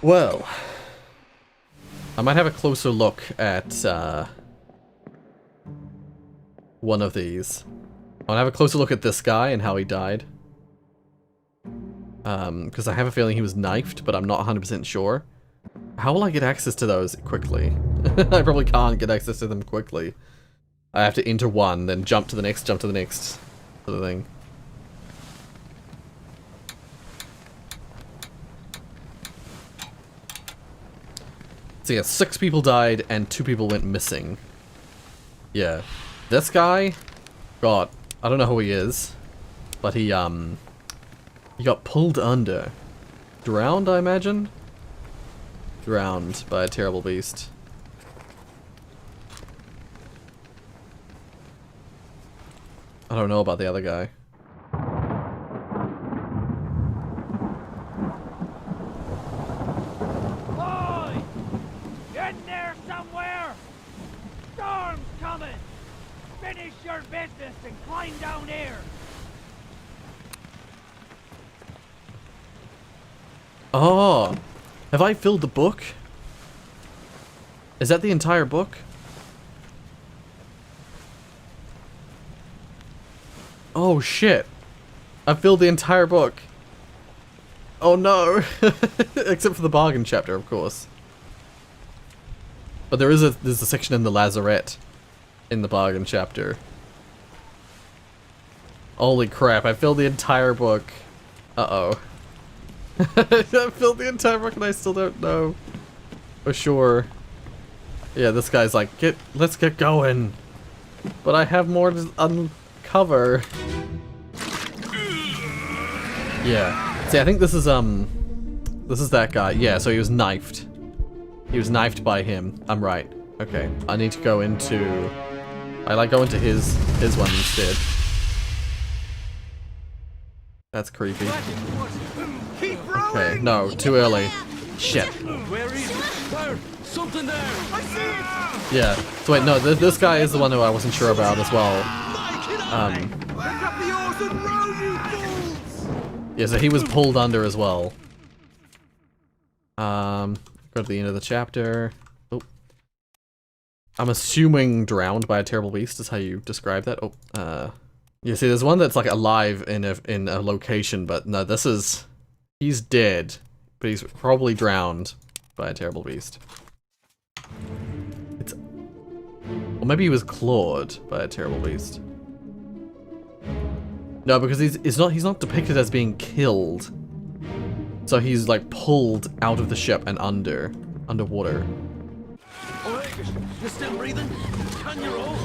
Well, I might have a closer look at one of these. I want to have a closer look at this guy and how he died. Because I have a feeling he was knifed, but I'm not 100% sure. How will I get access to those quickly? I probably can't get access to them quickly. I have to enter one, then jump to the next, sort of thing. So yeah, 6 people died and 2 people went missing. Yeah. This guy, God, I don't know who he is, but he got pulled under. Drowned, I imagine? Drowned by a terrible beast. I don't know about the other guy. Boy! In there somewhere! Storm's coming! Finish your business and climb down here! Oh! Have I filled the book? Is that the entire book? Oh shit! I filled the entire book! Oh no! Except for the bargain chapter, of course. But there's a section in the lazarette in the bargain chapter. Holy crap, I filled the entire book. Uh-oh. I filled the entire book and I still don't know for sure. Yeah, this guy's like, let's get going. But I have more to uncover. Yeah. See, I think this is that guy. Yeah, so he was knifed. He was knifed by him. I'm right. Okay. I need to go into... I like go into his one instead. That's creepy. Okay, no, too early. Shit. Where is it? There! Something there! I see it! Yeah. So wait, no, this guy is the one who I wasn't sure about as well. Yeah, so he was pulled under as well. Go to the end of the chapter. Oh. I'm assuming drowned by a terrible beast is how you describe that. Oh, yeah, see, there's one that's like alive in a location, but no, this is... He's dead, but he's probably drowned by a terrible beast. It's... Or maybe he was clawed by a terrible beast. No, because he's not depicted as being killed. So he's like pulled out of the ship and underwater. Oh, you're still breathing? Can you roll?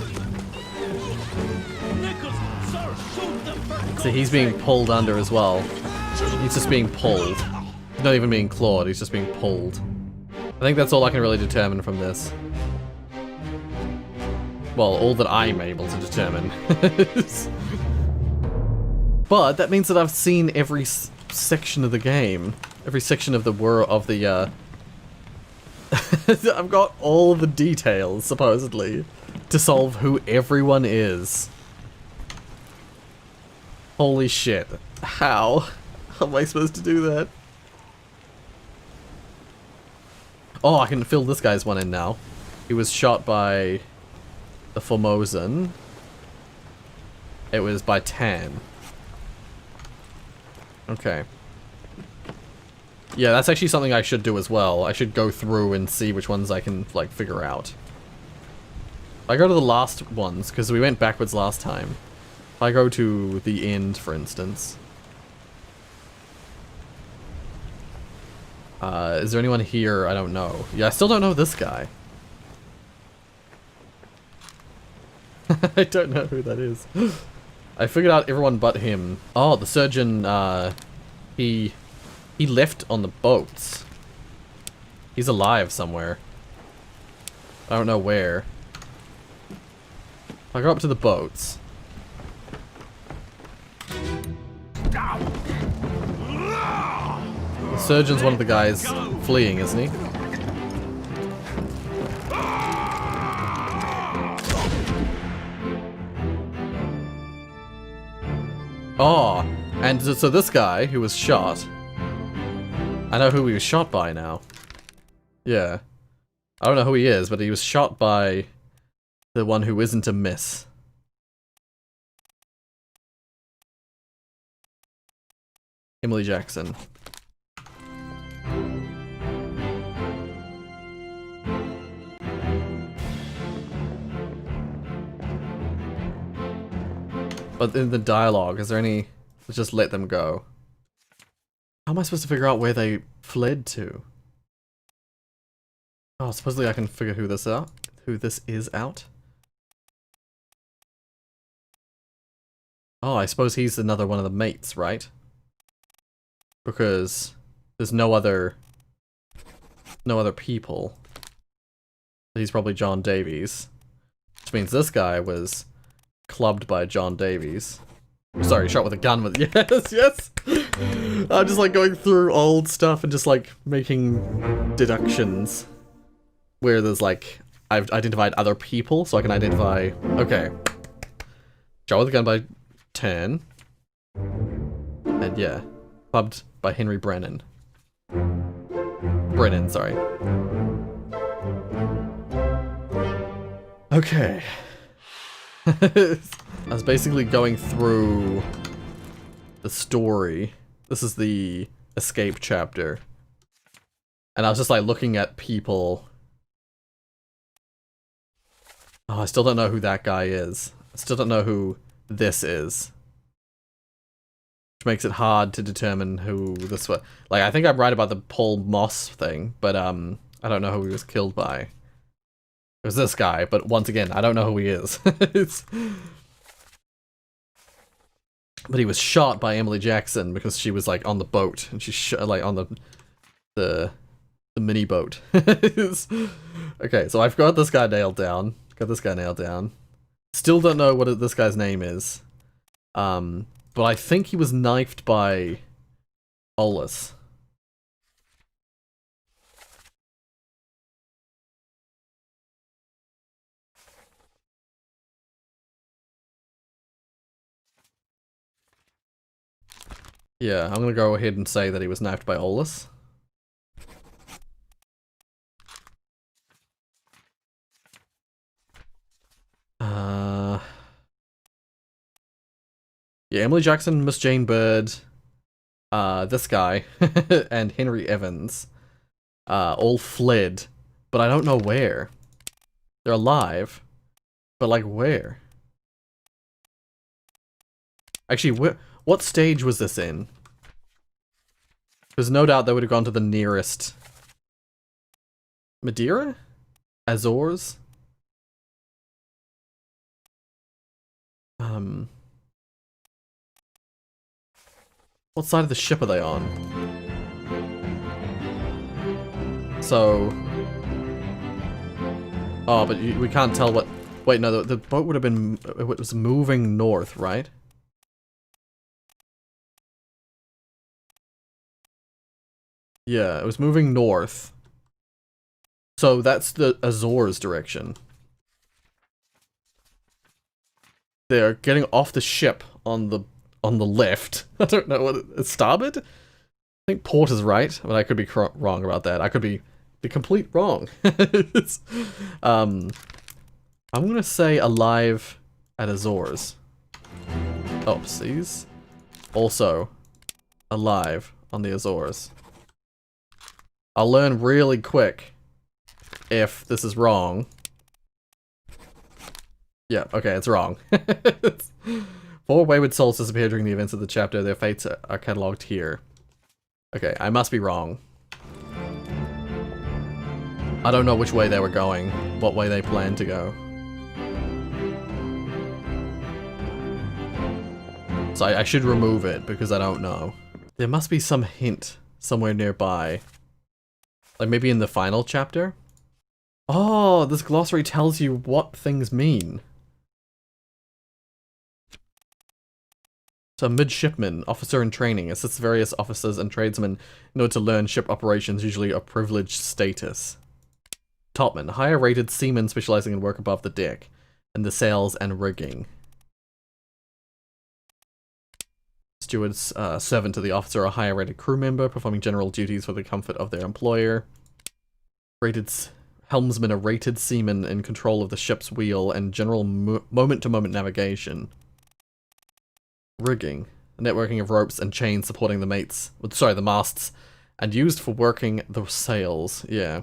Nichols, sir, shoot them! So he's being pulled under as well. He's just being pulled. He's not even being clawed, he's just being pulled. I think that's all I can really determine from this. Well, all that I'm able to determine. But that means that I've seen every section of the game. Every section of the world of the, I've got all the details, supposedly, to solve who everyone is. Holy shit. How? How am I supposed to do that? Oh, I can fill this guy's one in now. He was shot by the Formosan. It was by Tan. Okay. Yeah, that's actually something I should do as well. I should go through and see which ones I can, like, figure out. If I go to the last ones, because we went backwards last time. If I go to the end, for instance. Is there anyone here? I don't know. Yeah, I still don't know this guy. I don't know who that is. I figured out everyone but him. Oh, the surgeon, he left on the boats. He's alive somewhere. I don't know where. I go up to the boats. The surgeon's one of the guys fleeing, isn't he? Oh, and so this guy who was shot I know who he was shot by now. Yeah. I don't know who he is, but he was shot by the one who isn't a miss. Emily Jackson. But in the dialogue, is there any... Let's just let them go. How am I supposed to figure out where they fled to? Oh, supposedly I can figure who this is out. Oh, I suppose he's another one of the mates, right? Because there's no other people. He's probably John Davies. Which means this guy was clubbed by John Davies. Sorry, shot with a gun with... Yes, yes! I'm just like going through old stuff and just like making deductions. Where there's like... I've identified other people, so I can identify... Okay. Shot with a gun by 10. And yeah. Clubbed by Henry Brennan. Brennan, sorry. Okay. I was basically going through the story. This is the escape chapter. And I was just like looking at people. Oh, I still don't know who that guy is. I still don't know who this is. Which makes it hard to determine who this was. Like, I think I'm right about the Paul Moss thing, but I don't know who he was killed by. It was this guy, but once again, I don't know who he is. But he was shot by Emily Jackson because she was like on the boat and she shot like on the mini boat. Okay, so I've got this guy nailed down. Still don't know what this guy's name is. But I think he was knifed by Olus. Yeah, I'm gonna go ahead and say that he was knifed by Olus. Yeah, Emily Jackson, Miss Jane Bird, this guy, and Henry Evans, all fled, but I don't know where. They're alive, but like where? Actually, what stage was this in? There's no doubt they would have gone to the nearest... Madeira? Azores? What side of the ship are they on? So... Oh, but we can't tell what... Wait, no, the boat would have been... It was moving north, right? Yeah, it was moving north. So that's the Azores direction. They're getting off the ship on the left. I don't know what it's starboard. I think port is right, but I could be wrong about that. I could be the complete wrong. I'm gonna say alive at Azores. Oopsies. Also alive on the Azores. I'll learn really quick if this is wrong. Yeah, okay, it's wrong. 4 wayward souls disappear during the events of the chapter. Their fates are catalogued here. Okay, I must be wrong. I don't know which way they were going, what way they planned to go. So I should remove it because I don't know. There must be some hint somewhere nearby. Like maybe in the final chapter? Oh, this glossary tells you what things mean. So midshipman, officer in training, assists various officers and tradesmen in order to learn ship operations, usually a privileged status. Topman, higher rated seaman specializing in work above the deck, and the sails and rigging. Steward's servant to the officer, a higher rated crew member, performing general duties for the comfort of their employer. Helmsman, a rated seaman in control of the ship's wheel and general moment-to-moment navigation. Rigging, a networking of ropes and chains supporting the masts, and used for working the sails. Yeah.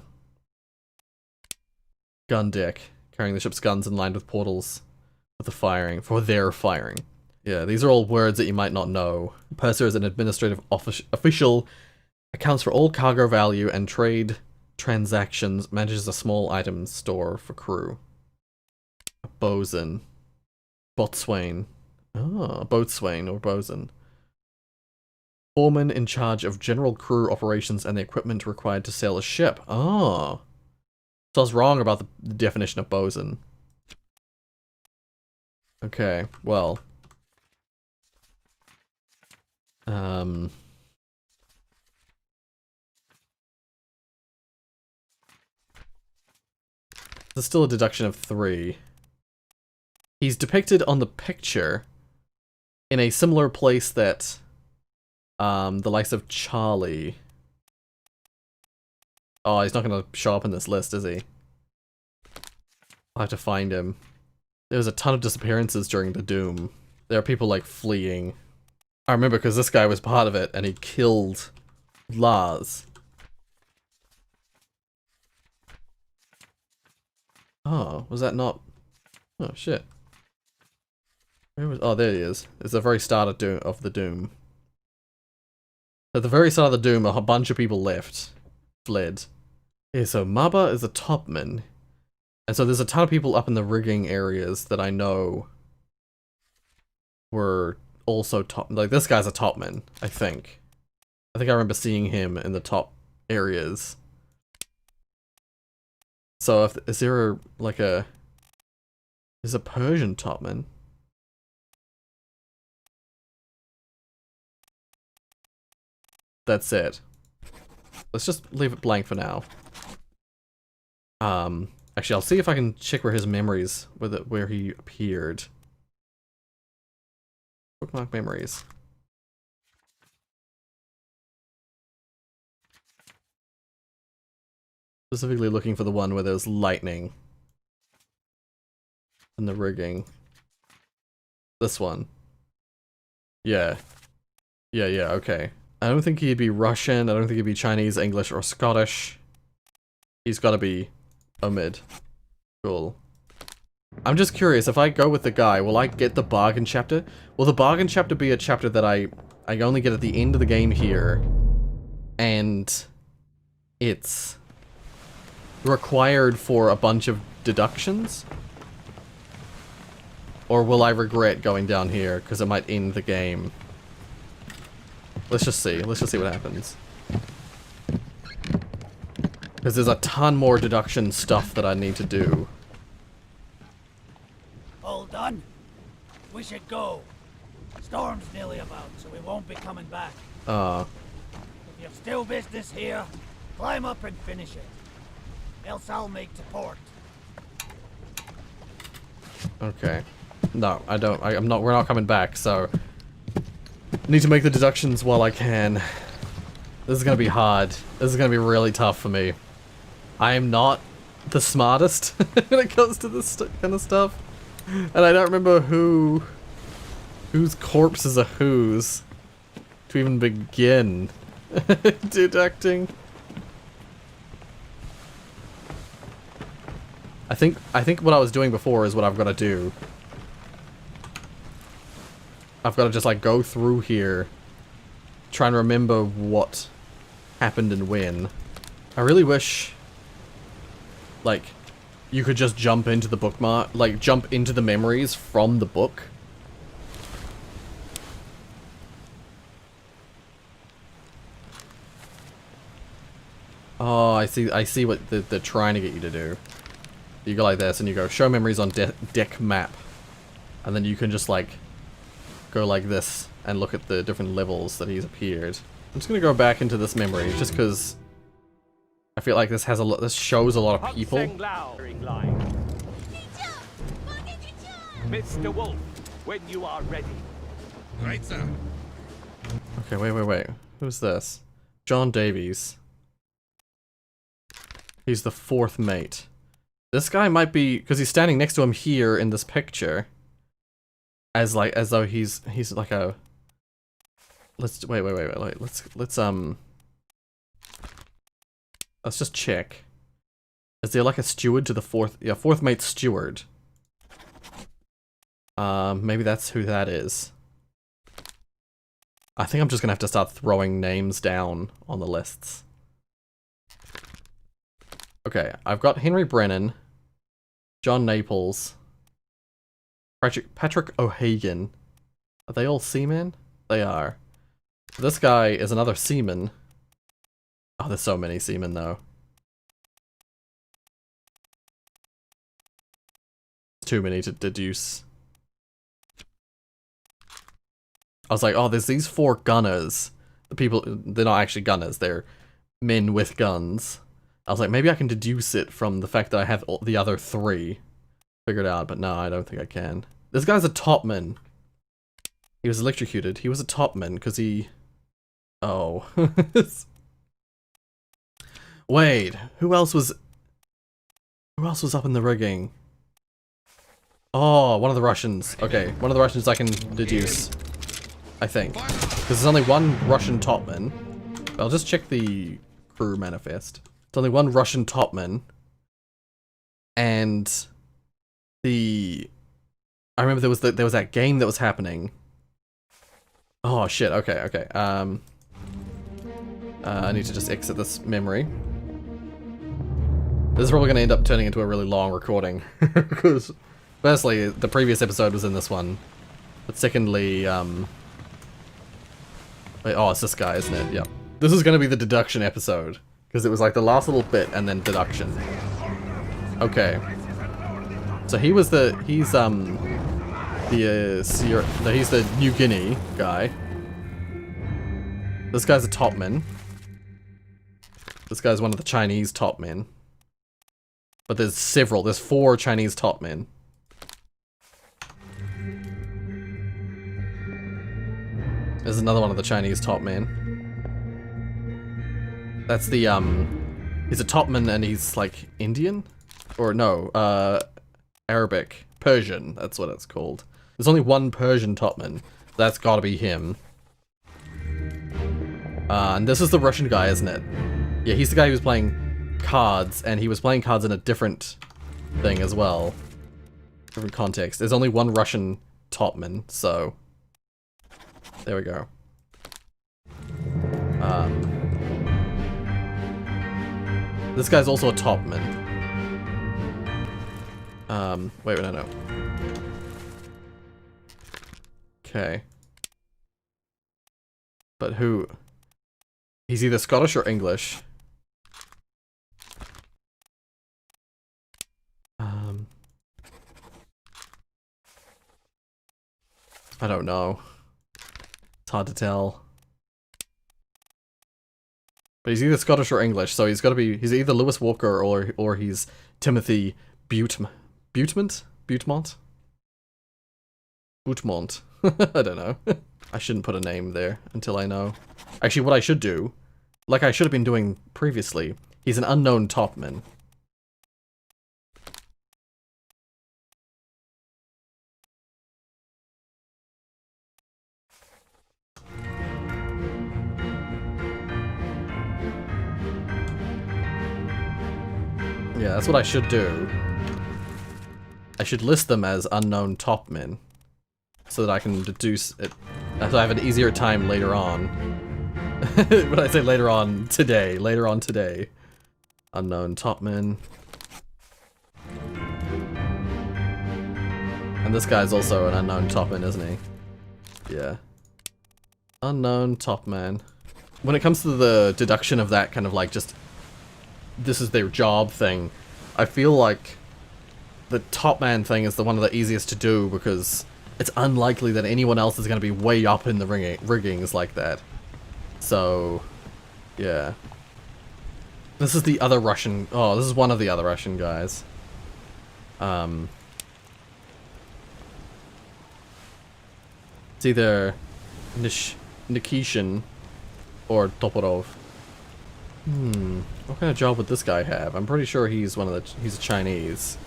Gun deck, carrying the ship's guns in line with portals for their firing. Yeah, these are all words that you might not know. Purser is an administrative official, accounts for all cargo value and trade transactions, manages a small items store for crew. A bosun. Boatswain. Ah, boatswain or bosun. Foreman in charge of general crew operations and the equipment required to sail a ship. Ah. So I was wrong about the definition of bosun. Okay, well. There's still a deduction of 3. He's depicted on the picture in a similar place that the likes of Charlie. Oh, he's not gonna show up in this list, is he? I'll have to find him. There was a ton of disappearances during the Doom. There are people like fleeing. I remember because this guy was part of it and he killed Lars. Oh, was that not? Oh shit. Where was? Oh, there he is. It's the very start of the Doom. At the very start of the Doom, a bunch of people fled. Okay, so Maba is a topman, and so there's a ton of people up in the rigging areas that I know were also top. Like this guy's a topman, I think. I remember seeing him in the top areas. So is there like a Persian topman? That's it. Let's just leave it blank for now. Actually, I'll see if I can check where his memories, where he appeared. Bookmark memories. Specifically looking for the one where there's lightning in the rigging. This one. Yeah. Yeah, okay. I don't think he'd be Russian, I don't think he'd be Chinese, English, or Scottish. He's gotta be Omid. Cool. I'm just curious, if I go with the guy, will I get the bargain chapter? Will the bargain chapter be a chapter that I only get at the end of the game here, and it's required for a bunch of deductions? Or will I regret going down here, because it might end the game? Let's just see what happens. Because there's a ton more deduction stuff that I need to do. All done? We should go. Storm's nearly about, so we won't be coming back. If you've still business here, climb up and finish it. Else I'll make to port. Okay. No, I don't. We're not coming back, so need to make the deductions while I can. This is gonna be hard. This is gonna be really tough for me. I am not the smartest when it comes to this kind of stuff, and I don't remember whose corpses are whose to even begin deducting. I think what I was doing before is what I've got to do. I've got to just like go through here, try and remember what happened and when. I really wish, like, you could just jump into the bookmark, like jump into the memories from the book. Oh, I see what they're trying to get you to do. You go like this and you go show memories on deck map, and then you can just like go like this and look at the different levels that he's appeared. I'm just gonna go back into this memory just because I feel like this shows a lot of people. Mr. Wolf, when you are ready. Right, sir. Okay, wait. Who's this? John Davies. He's the 4th mate. This guy might be, because he's standing next to him here in this picture. As though he's like a... Let's, wait, let's just check. Is there like a steward to the 4th? Yeah, 4th mate steward. Maybe that's who that is. I think I'm just gonna have to start throwing names down on the lists. Okay, I've got Henry Brennan, John Naples, Patrick O'Hagan. Are they all seamen? They are. This guy is another seaman. Oh, there's so many seamen though. Too many to deduce. I was like, oh, there's these 4 gunners. The people, they're not actually gunners, they're men with guns. I was like, maybe I can deduce it from the fact that I have all the other 3 figured out, but no, I don't think I can. This guy's a topman. He was electrocuted. He was a topman because he... Oh. Wait, who else was up in the rigging? Oh, one of the Russians. Okay, one of the Russians I can deduce. I think. Because there's only one Russian topman. I'll just check the crew manifest. There's only one Russian topman. And I remember there was that game that was happening. Oh shit, okay. I need to just exit this memory. This is probably going to end up turning into a really long recording. Because, firstly, the previous episode was in this one. But secondly, wait, oh, it's this guy, isn't it? Yep. This is going to be the deduction episode. Because it was like the last little bit and then deduction. Okay. So he's the New Guinea guy. This guy's a topman. This guy's one of the Chinese topmen. But there's 4 Chinese topmen. There's another one of the Chinese topmen. That's the, he's a topman and he's like Indian? Or no, Arabic. Persian, that's what it's called. There's only one Persian topman. That's gotta be him. And this is the Russian guy, isn't it? Yeah, he's the guy who was playing cards, and he was playing cards in a different thing as well. Different context. There's only one Russian topman, so... There we go. This guy's also a topman. Wait, no. Okay. But who... He's either Scottish or English. I don't know. It's hard to tell. But he's either Scottish or English, so he's gotta be... He's either Lewis Walker or he's Timothy Butemont? Butemont? I don't know. I shouldn't put a name there until I know. Actually, what I should do, like I should have been doing previously, he's an unknown topman. Yeah, that's what I should do. I should list them as unknown topmen, so that I can deduce it, so I have an easier time later on. When I say later on today. Unknown topmen. And this guy's also an unknown topman, isn't he? Yeah. Unknown topman. When it comes to the deduction of that kind of like just... This is their job thing. I feel like the topman thing is the one of the easiest to do because it's unlikely that anyone else is going to be way up in the riggings like that. So, yeah. This is the other Russian... Oh, this is one of the other Russian guys. It's either Nikishin or Toporov. What kind of job would this guy have? I'm pretty sure he's he's a Chinese.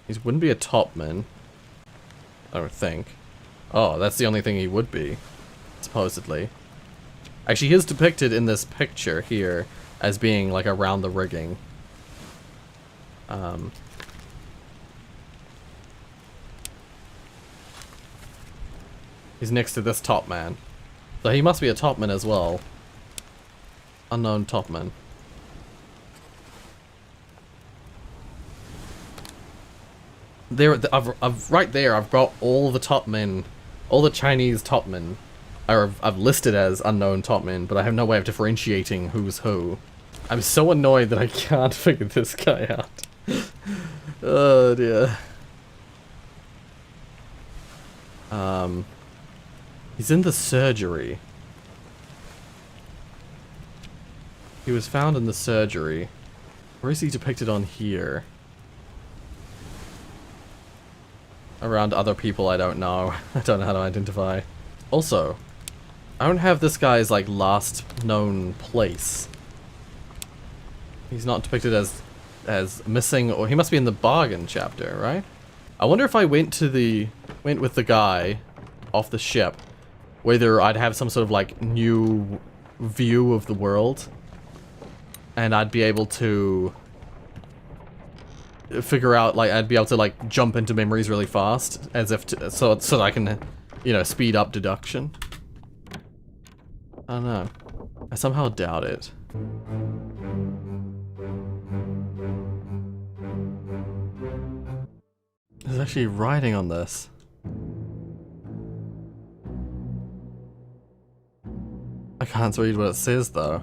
He wouldn't be a topman, I don't think. Oh, that's the only thing he would be, supposedly. Actually, he is depicted in this picture here as being like around the rigging. He's next to this topman. So he must be a topman as well. Unknown topman. There, I've right there. I've got all the topmen, all the Chinese topmen, I've listed as unknown topmen, but I have no way of differentiating who's who. I'm so annoyed that I can't figure this guy out. Oh dear. He's in the surgery. He was found in the surgery. Where is he depicted on here? Around other people I don't know. I don't know how to identify. Also, I don't have this guy's like last known place. He's not depicted as missing, or he must be in the bargain chapter, right? I wonder if I went with the guy off the ship, whether I'd have some sort of like new view of the world, and I'd be able to figure out, like, I'd be able to like jump into memories really fast, as if to, so that I can, you know, speed up deduction. I don't know. I somehow doubt it. There's actually writing on this. I can't read what it says though.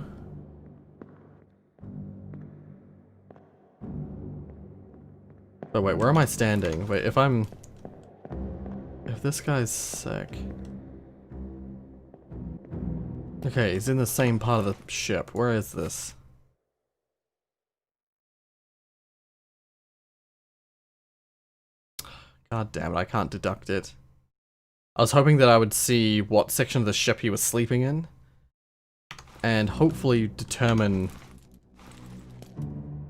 But wait, where am I standing? Wait, if this guy's sick. Okay, he's in the same part of the ship. Where is this? God damn it, I can't deduct it. I was hoping that I would see what section of the ship he was sleeping in, and hopefully determine...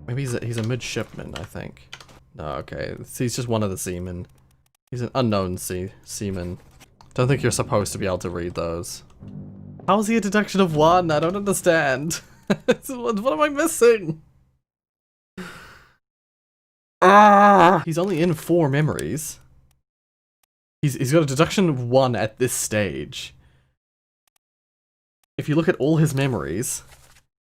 Maybe he's a midshipman, I think. No, okay, he's just one of the seamen. He's an unknown seaman. Don't think you're supposed to be able to read those. How is he a deduction of 1? I don't understand. What am I missing? Ah! He's only in 4 memories. He's got a deduction of 1 at this stage. If you look at all his memories,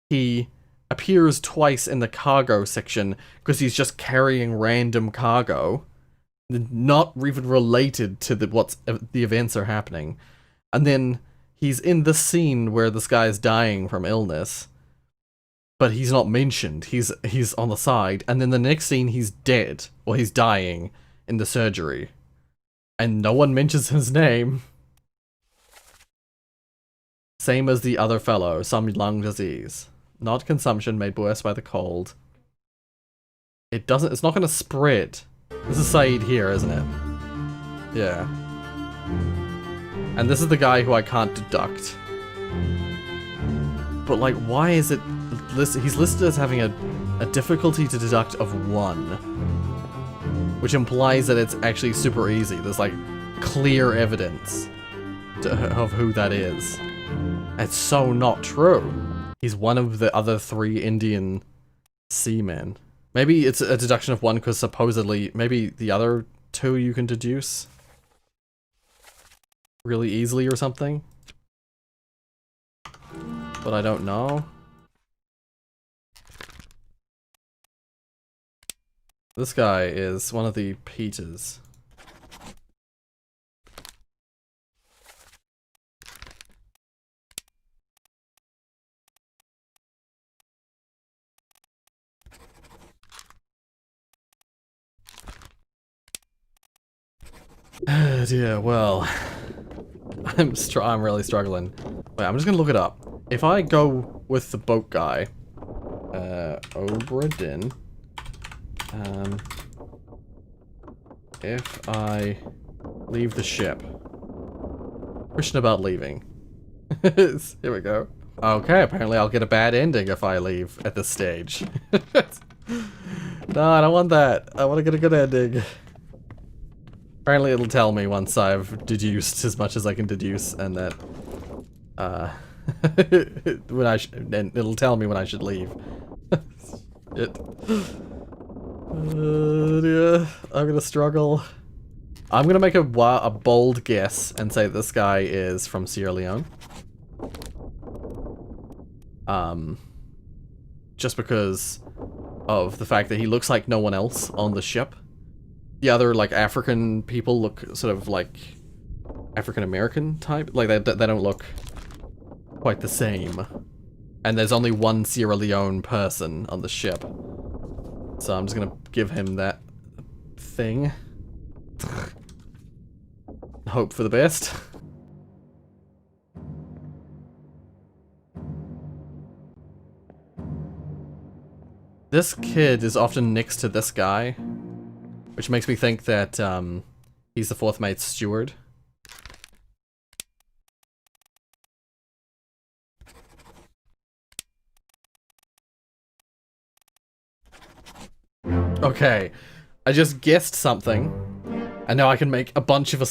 he appears twice in the cargo section because he's just carrying random cargo, not even related to the events are happening. And then he's in the scene where this guy is dying from illness, but he's not mentioned. He's on the side, and then the next scene he's dead, or he's dying in the surgery, and no one mentions his name. Same as the other fellow, some lung disease. Not consumption, made worse by the cold. It's not gonna spread. This is Saeed here, isn't it? Yeah. And this is the guy who I can't deduct. But like, why is it he's listed as having a difficulty to deduct of 1, which implies that it's actually super easy. There's like clear evidence of who that is. It's so not true. He's one of the other 3 Indian seamen. Maybe it's a deduction of 1 because supposedly maybe the other 2 you can deduce really easily or something. But I don't know. This guy is one of the Peters. Oh dear, well, I'm really struggling. Wait, I'm just gonna look it up. If I go with the boat guy, Obra Dinn, if I leave the ship, Question about leaving. Here we go. Okay, apparently I'll get a bad ending if I leave at this stage. No, I don't want that. I want to get a good ending. Apparently it'll tell me once I've deduced as much as I can deduce, and that, and it'll tell me when I should leave. Shit. Yeah, I'm gonna struggle. I'm gonna make a bold guess and say this guy is from Sierra Leone. Just because of the fact that he looks like no one else on the ship. The other, like, African people look sort of like African-American type. Like, they don't look quite the same. And there's only one Sierra Leone person on the ship. So I'm just gonna give him that thing. Hope for the best. This kid is often next to this guy, which makes me think that he's the fourth mate's steward. Okay, I just guessed something, and now I can make a bunch of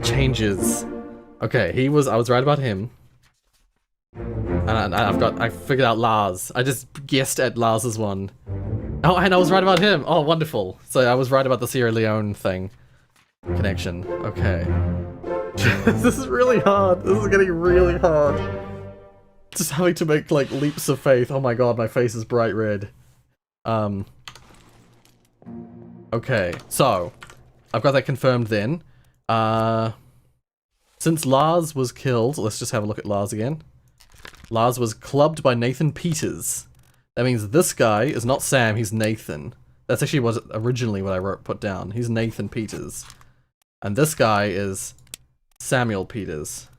changes. Okay, I was right about him. And I figured out Lars. I just guessed at Lars's one. Oh, and I was right about him. Oh, wonderful. So I was right about the Sierra Leone thing. Connection. Okay. This is really hard. This is getting really hard. Just having to make, like, leaps of faith. Oh my god, my face is bright red. Okay, so I've got that confirmed then. Since Lars was killed, let's just have a look at Lars again. Lars was clubbed by Nathan Peters. That means this guy is not Sam, he's Nathan. That's actually originally what I put down. He's Nathan Peters. And this guy is Samuel Peters.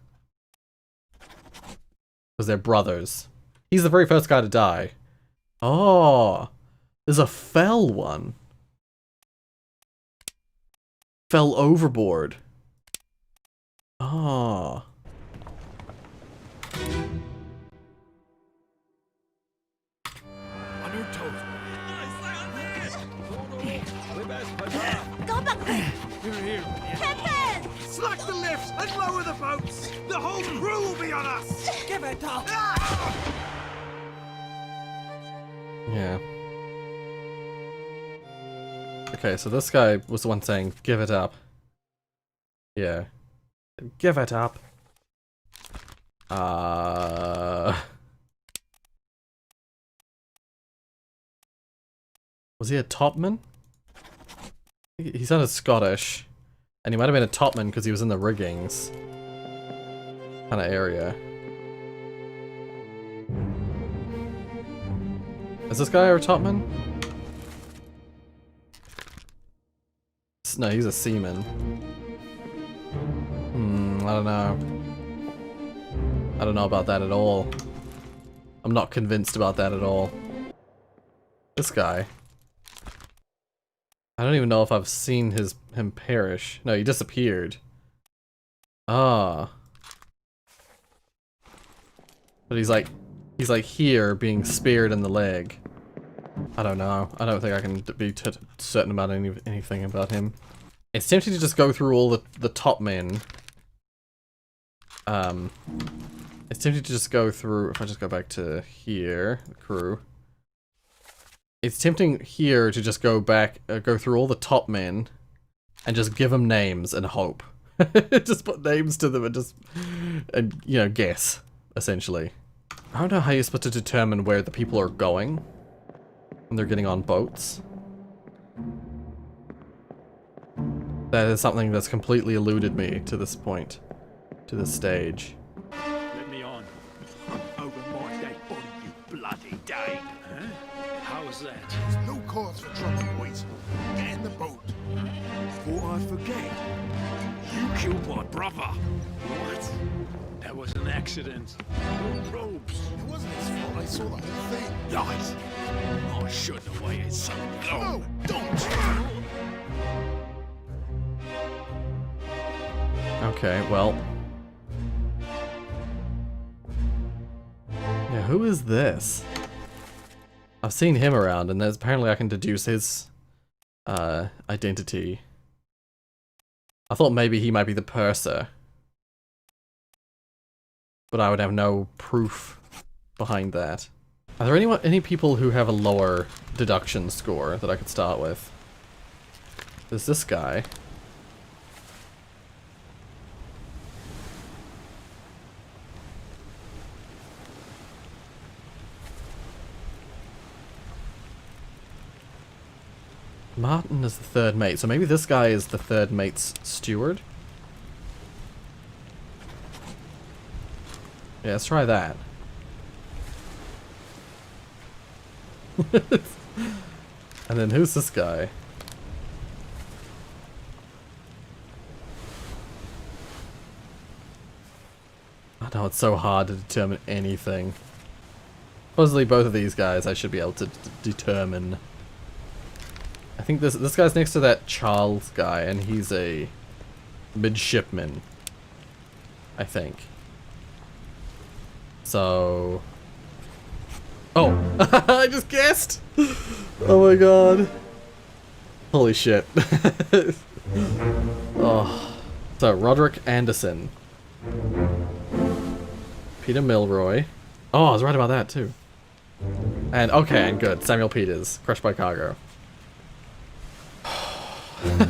Because they're brothers. He's the very first guy to die. Oh, there's a fell one. Fell overboard. Oh. On your toes. Go back there! Here. Captain! Slack the lifts and lower the boats. The whole crew will be on us. Give it up! Yeah. Okay, so this guy was the one saying, give it up. Yeah. Give it up. Was he a topman? He sounded Scottish. And he might have been a topman because he was in the riggings kind of area. Is this guy a topman? No, he's a seaman. I don't know. I don't know about that at all. I'm not convinced about that at all. This guy. I don't even know if I've seen him perish. No, he disappeared. Ah. But he's like here being speared in the leg. I don't know. I don't think I can be certain about anything about him. It's tempting to just go through all the top men. It's tempting to just go through, if I just go back to here, the crew. It's tempting here to just go through all the top men and just give them names and hope. Just put names to them and you know, guess, essentially. I don't know how you're supposed to determine where the people are going when they're getting on boats. That is something that's completely eluded me to this point, to this stage. Let me on. Over my dead body, you bloody Dane. Huh? How's that? There's no cause for trouble, boys. Get in the boat. Before I forget, you killed my brother. What? That was an accident. No ropes. It wasn't his fault. I saw the whole thing. Lies. I shouldn't have waited so long. No, don't! Okay, well. Yeah, who is this? I've seen him around, and there's apparently I can deduce his identity. I thought maybe he might be the purser. But I would have no proof behind that. Are there any people who have a lower deduction score that I could start with? There's this guy. Martin is the third mate, so maybe this guy is the third mate's steward? Yeah, let's try that. And then who's this guy? I know it's so hard to determine anything. Supposedly both of these guys I should be able to determine. I think this guy's next to that Charles guy, and he's a midshipman, I think. So... Oh! I just guessed! Oh my god. Holy shit. Oh. So, Roderick Anderson. Peter Milroy. Oh, I was right about that too. And, okay, and good. Samuel Peters. Crushed by Cargo.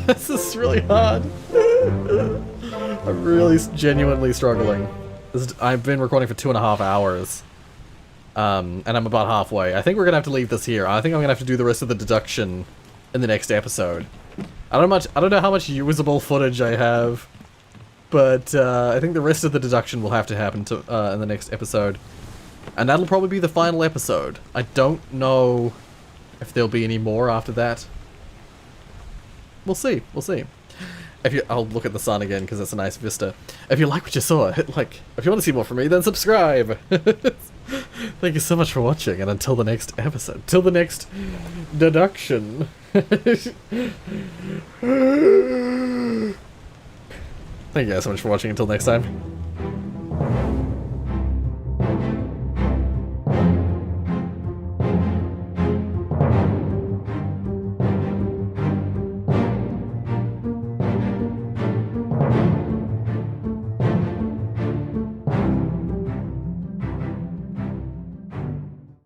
This is really hard. I'm really genuinely struggling. I've been recording for 2.5 hours. And I'm about halfway. I think we're gonna have to leave this here. I think I'm gonna have to do the rest of the deduction in the next episode. I don't know how much usable footage I have, but I think the rest of the deduction will have to happen to in the next episode. And that'll probably be the final episode. I don't know if there'll be any more after that. We'll see. We'll see. I'll look at the sun again because it's a nice vista. If you like what you saw, hit like. If you want to see more from me, then subscribe. Thank you so much for watching, and until the next episode, till the next deduction. Thank you guys so much for watching. Until next time.